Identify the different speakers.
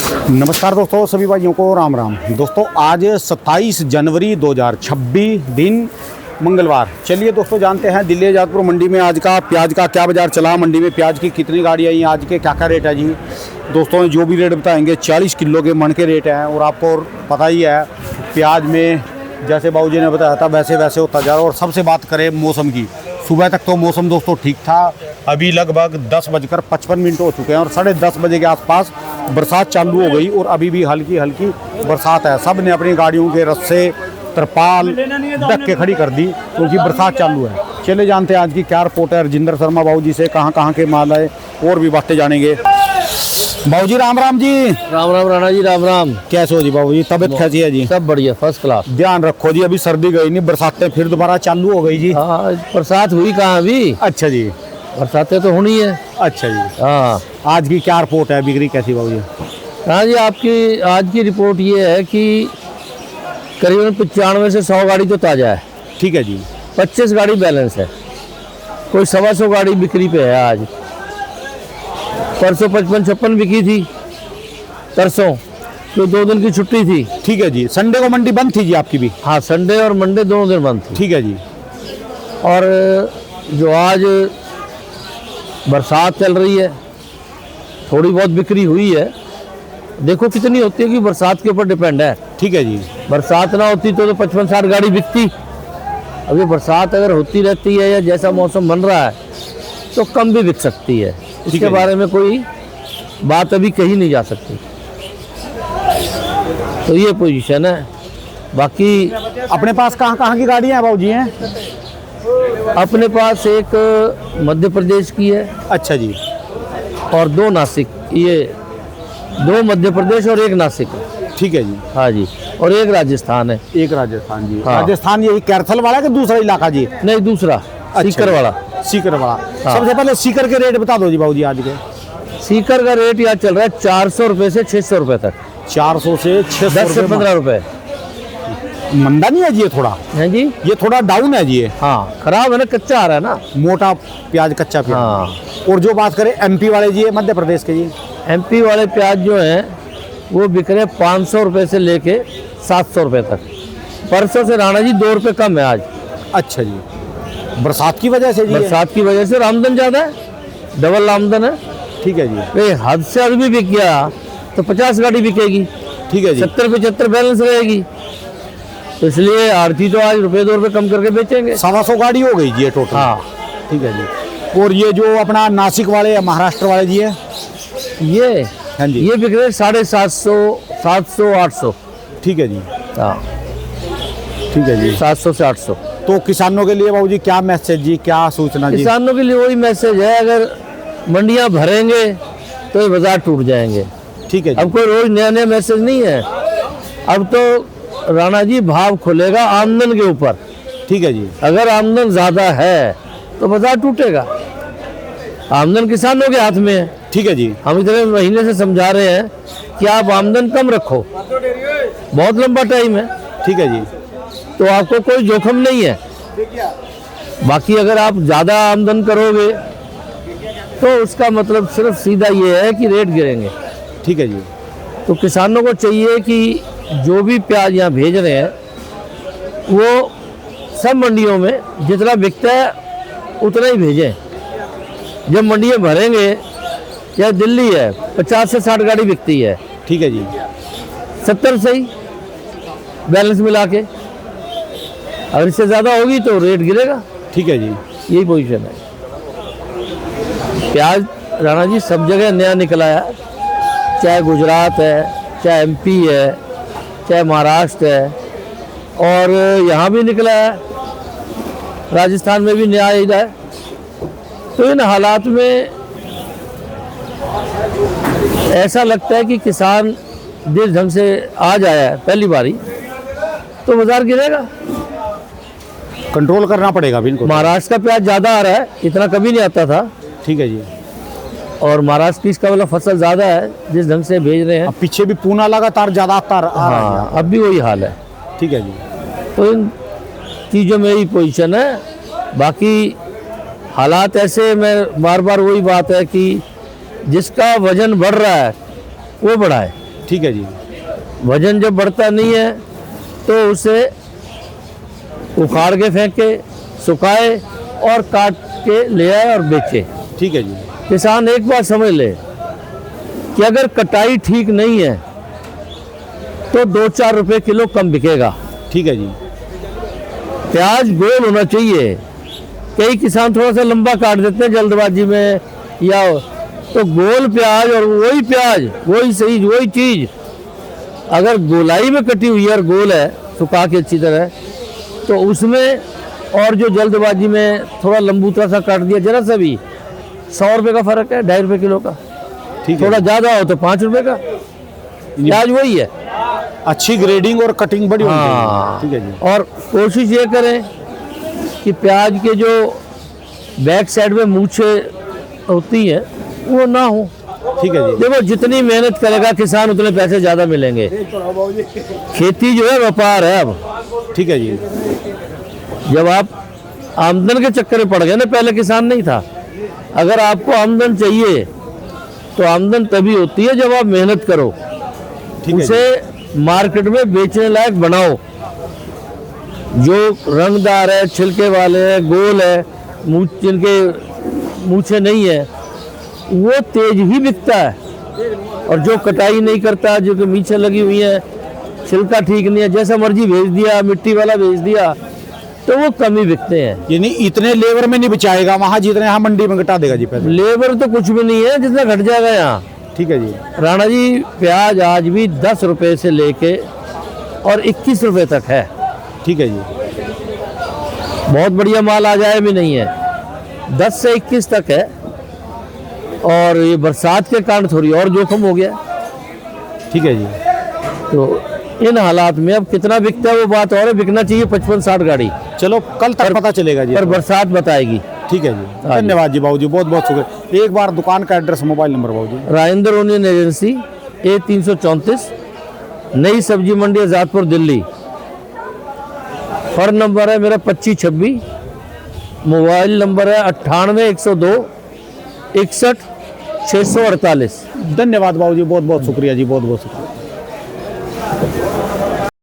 Speaker 1: नमस्कार दोस्तों, सभी भाइयों को राम राम। दोस्तों आज 27 जनवरी 2026 दिन मंगलवार। चलिए दोस्तों जानते हैं दिल्ली आजादपुर मंडी में आज का प्याज का क्या बाज़ार चला, मंडी में प्याज की कितनी गाड़ी आई, आज के क्या क्या रेट है जी। दोस्तों जो भी रेट बताएंगे 40 किलो के मन के रेट हैं। और आपको पता ही है प्याज में जैसे बाबूजी ने बताया था वैसे वैसे होता जा रहा है। और सबसे बात करें मौसम की, सुबह तक तो मौसम दोस्तों ठीक था, अभी लगभग 10:55 हो चुके हैं और 10:30 बजे के आसपास बरसात चालू हो गई। और अभी भी हल्की हल्की बरसात है। सब ने अपनी गाड़ियों के रस्से तरपाल ढक के खड़ी कर दी क्योंकि बरसात चालू है। चले जानते हैं आज की क्या रिपोर्ट है रजिंदर शर्मा बाबूजी से, कहाँ कहाँ के माल आए और भी बातें जानेंगे। बाबूजी राम राम जी।
Speaker 2: राम राम राणा जी, राम राम।
Speaker 1: कैसे हो जी बाबूजी, तबीयत कैसी है जी?
Speaker 2: सब बढ़िया, फर्स्ट क्लास।
Speaker 1: ध्यान रखो जी, अभी सर्दी गई नहीं, बरसातें फिर दोबारा चालू हो गई जी।
Speaker 2: हाँ, बरसात हुई कहाँ अभी?
Speaker 1: अच्छा जी,
Speaker 2: बरसातें तो होनी है।
Speaker 1: अच्छा जी।
Speaker 2: हाँ,
Speaker 1: आज की क्या रिपोर्ट है, बिक्री कैसी बाबूजी?
Speaker 2: हाँ जी, आपकी आज की रिपोर्ट ये है कि करीबन 95 से 100 गाड़ी तो ताज़ा है।
Speaker 1: ठीक है जी।
Speaker 2: 25 गाड़ी बैलेंस है, कोई 125 गाड़ी बिक्री पे है आज। परसों 55-56 बिकी थी, परसों तो 2 दिन की छुट्टी थी।
Speaker 1: ठीक है जी। संडे को मंडी बंद थी जी आपकी भी?
Speaker 2: हाँ, संडे और मंडे दोनों दिन बंद थी।
Speaker 1: ठीक है जी।
Speaker 2: और जो आज बरसात चल रही है, थोड़ी बहुत बिक्री हुई है। देखो कितनी होती है कि बरसात के ऊपर डिपेंड है।
Speaker 1: ठीक है जी।
Speaker 2: बरसात ना होती तो 55-60 गाड़ी बिकती। अभी बरसात अगर होती रहती है या जैसा मौसम बन रहा है तो कम भी बिक सकती है। इसके बारे में कोई बात अभी कही नहीं जा सकती। तो ये पोजीशन है। बाकी
Speaker 1: अपने पास कहाँ कहाँ की गाड़ियाँ हैं बाबूजी हैं?
Speaker 2: अपने पास एक मध्य प्रदेश की है।
Speaker 1: अच्छा जी।
Speaker 2: और 2 नासिक, ये 2 मध्य प्रदेश और 1 नासिक।
Speaker 1: ठीक है जी।
Speaker 2: हाँ जी। और 1 राजस्थान है।
Speaker 1: एक राजस्थान जी।
Speaker 2: हाँ।
Speaker 1: राजस्थान यही कैरथल वाला कि दूसरा इलाका जी?
Speaker 2: नहीं, दूसरा सीकर वाला।
Speaker 1: सीकर वाला।
Speaker 2: हाँ।
Speaker 1: सबसे पहले सीकर के रेट बता दो जी बाबूजी आज के।
Speaker 2: सीकर का रेट यहाँ चल रहा है 400 रुपये से 600 रुपये तक।
Speaker 1: 400 से 600
Speaker 2: 10 से 15 रुपये।
Speaker 1: मंदा नहीं है जी ये थोड़ा?
Speaker 2: है जी,
Speaker 1: ये थोड़ा डाउन है जी ये।
Speaker 2: हाँ, खराब है ना, कच्चा आ रहा है ना,
Speaker 1: मोटा प्याज, कच्चा प्याज।
Speaker 2: हाँ।
Speaker 1: और जो बात करें एमपी वाले जी, मध्य प्रदेश के जी?
Speaker 2: एमपी वाले प्याज जो हैं वो बिक रहे 500 रुपये से लेके 700 रुपये तक। परसों से राणा जी 2 रुपये कम है आज।
Speaker 1: अच्छा जी। बरसात की वजह से जी?
Speaker 2: बरसात की वजह से आमदन ज़्यादा है, डबल आमदन है।
Speaker 1: ठीक है जी।
Speaker 2: हद से अधिक भी बिक गया तो 50 गाड़ी बिकेगी।
Speaker 1: ठीक है जी।
Speaker 2: 70-75 बैलेंस रहेगी। तो इसलिए आरती तो आज ₹1-2 कम करके बेचेंगे।
Speaker 1: 125 गाड़ी हो गई जी ये टोटल।
Speaker 2: हाँ।
Speaker 1: ठीक है जी। और ये जो अपना नासिक वाले या महाराष्ट्र वाले जी है?
Speaker 2: ये
Speaker 1: हाँ जी।
Speaker 2: ये बिक रहे 750, 700, 800।
Speaker 1: ठीक है जी।
Speaker 2: हाँ,
Speaker 1: ठीक है जी।
Speaker 2: 700 से 800।
Speaker 1: तो किसानों के लिए बाबूजी क्या मैसेज जी, क्या सूचना जी?
Speaker 2: किसानों के लिए वही मैसेज है, अगर मंडियां भरेंगे तो ये बाजार टूट जाएंगे।
Speaker 1: ठीक है जी।
Speaker 2: अब कोई रोज नया नया मैसेज नहीं है। अब तो राणा जी भाव खुलेगा आमदन के ऊपर।
Speaker 1: ठीक है जी।
Speaker 2: अगर आमदन ज़्यादा है तो बाजार टूटेगा। आमदन किसानों के हाथ में है।
Speaker 1: ठीक है जी।
Speaker 2: हम इतने महीने से समझा रहे हैं कि आप आमदन कम रखो, बहुत लंबा टाइम है।
Speaker 1: ठीक है जी।
Speaker 2: तो आपको कोई जोखिम नहीं है। बाकी अगर आप ज़्यादा आमदन करोगे तो उसका मतलब सिर्फ सीधा ये है कि रेट गिरेंगे।
Speaker 1: ठीक है जी।
Speaker 2: तो किसानों को चाहिए कि जो भी प्याज यहाँ भेज रहे हैं वो सब मंडियों में जितना बिकता है उतना ही भेजें। जब मंडियाँ भरेंगे, या दिल्ली है 50 से 60 गाड़ी बिकती है।
Speaker 1: ठीक है जी।
Speaker 2: 70 से ही बैलेंस मिला के, अगर इससे ज़्यादा होगी तो रेट गिरेगा।
Speaker 1: ठीक है जी।
Speaker 2: यही पोजीशन है। प्याज राणा जी सब जगह नया निकला है, चाहे गुजरात है, चाहे एमपी है, चाहे महाराष्ट्र है, और यहाँ भी निकला है, राजस्थान में भी नया ही है। तो इन हालात में ऐसा लगता है कि किसान जिस ढंग से आज आया है पहली बारी, तो बाजार गिरेगा।
Speaker 1: कंट्रोल करना पड़ेगा बिल्कुल।
Speaker 2: महाराष्ट्र का प्याज ज़्यादा आ रहा है, इतना कभी नहीं आता था।
Speaker 1: ठीक है जी।
Speaker 2: और महाराष्ट्र की इसका वाला फसल ज़्यादा है जिस ढंग से भेज रहे हैं।
Speaker 1: अब पीछे भी पूना लगातार ज़्यादा आता रहा है।
Speaker 2: हाँ, अब भी वही हाल है।
Speaker 1: ठीक है जी।
Speaker 2: तो इन चीज़ों में ही पोजीशन है। बाकी हालात ऐसे में बार बार वही बात है कि जिसका वजन बढ़ रहा है वो बढ़ाए।
Speaker 1: ठीक है जी।
Speaker 2: वजन जब बढ़ता नहीं है तो उसे उखाड़ के फेंके, सुखाए और काट के ले आए और बेचे।
Speaker 1: ठीक है जी।
Speaker 2: किसान एक बात समझ ले कि अगर कटाई ठीक नहीं है तो 2-4 रुपए किलो कम बिकेगा।
Speaker 1: ठीक है जी।
Speaker 2: प्याज गोल होना चाहिए। कई किसान थोड़ा सा लंबा काट देते हैं जल्दबाजी में, या तो गोल प्याज और वही प्याज वही सही वही चीज़ अगर गोलाई में कटी हुई है और गोल है सुखा के अच्छी तरह, तो उसमें और जो जल्दबाजी में थोड़ा लंबूतरा सा काट दिया जरा सा भी, 100 रुपये का फ़र्क है, 2.5 रुपये किलो का।
Speaker 1: ठीक है।
Speaker 2: थोड़ा ज़्यादा हो तो 5 रुपये का। प्याज वही है,
Speaker 1: अच्छी ग्रेडिंग और कटिंग बड़ी होनी
Speaker 2: हाँ।
Speaker 1: चाहिए। ठीक है जी।
Speaker 2: और कोशिश ये करें कि प्याज के जो बैक साइड में मूछे होती हैं वो ना हो।
Speaker 1: ठीक है जी।
Speaker 2: देखो जितनी मेहनत करेगा किसान उतने पैसे ज़्यादा मिलेंगे। खेती जो है व्यापार है। अब
Speaker 1: ठीक है जी।
Speaker 2: जब आप आमदन के चक्कर में पड़ गए ना, पहले किसान नहीं था। अगर आपको आमदन चाहिए तो आमदन तभी होती है जब आप मेहनत करो,
Speaker 1: ठीक है
Speaker 2: उसे मार्केट में बेचने लायक बनाओ। जो रंगदार है, छिलके वाले हैं, गोल है, जिनके मूछे नहीं है, वो तेज ही बिकता है। और जो कटाई नहीं करता, जो कि मीछे लगी हुई है, छिलका ठीक नहीं है, जैसा मर्जी भेज दिया, मिट्टी वाला भेज दिया, तो वो कम ही बिकते हैं।
Speaker 1: यानी इतने लेबर में नहीं बिचाएगा वहाँ जितने यहाँ मंडी में घटा देगा जी पैसे।
Speaker 2: लेबर तो कुछ भी नहीं है जितना घट जाएगा यहाँ।
Speaker 1: ठीक है जी।
Speaker 2: राणा जी प्याज आज भी 10 रुपए से लेके और 21 रुपए तक है।
Speaker 1: ठीक है जी।
Speaker 2: बहुत बढ़िया माल आ जाए भी नहीं है, 10 से 21 तक है। और ये बरसात के कारण थोड़ी और जोखिम हो गया।
Speaker 1: ठीक है जी।
Speaker 2: तो इन हालात में अब कितना बिकता है वो बात और है। बिकना चाहिए 55-60 गाड़ी,
Speaker 1: चलो कल तक पता चलेगा जी।
Speaker 2: पर बरसात बताएगी।
Speaker 1: ठीक है जी। धन्यवाद जी बाबू जी, बहुत बहुत शुक्रिया। एक बार दुकान का एड्रेस, मोबाइल नंबर बाबू जी।
Speaker 2: राजेंद्र ओनियन एजेंसी, A334, नई सब्जी मंडी आज़ादपुर दिल्ली। फ़ोन नंबर है मेरा 2526, मोबाइल नंबर है 98 102 61 648।
Speaker 1: धन्यवाद बाबू जी, बहुत बहुत शुक्रिया जी, बहुत बहुत शुक्रिया।